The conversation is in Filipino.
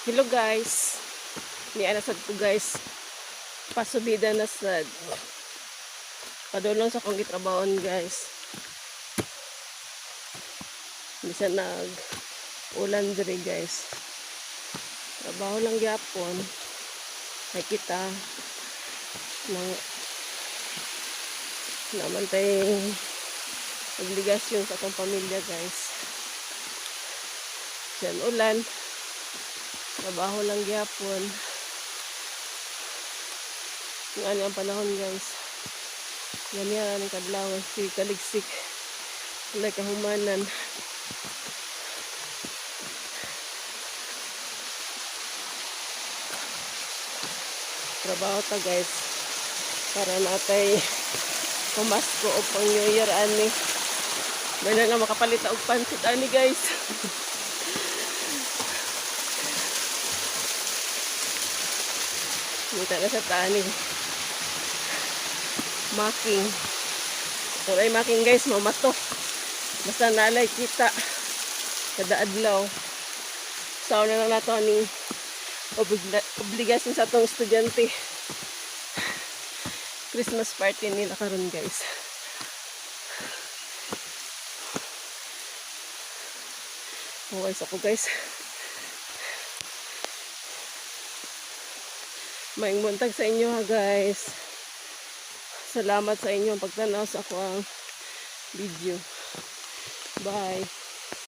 Hello guys. Ni anasad ko guys. Pasubida na sad. Padulong sa kong gitrabahon guys. Bisa nag ulan diri guys. Trabaho lang gyapon. Ay kita nang naman tayong obligasyon sa akong pamilya guys. Yan ulan. Trabaho lang gyapon. Nga ang panahon guys. Ganyan ang kadlaw. Si kaligsik. Wala kahumanan. Trabaho ta guys. Para natay pumasko o pang New Year ani. May na nga makapalita og pansit ani guys. Kita na sa tani. Making. Kung ay making guys, mamato. Basta nalay kita. Kada adlaw. Sao na lang nato ni obligasyon sa atong estudyante. Christmas party nila karon guys. Huwais ako guys. Maing buntag sa inyo ha guys. Salamat sa inyong pagtanaw sa ako ang video. Bye.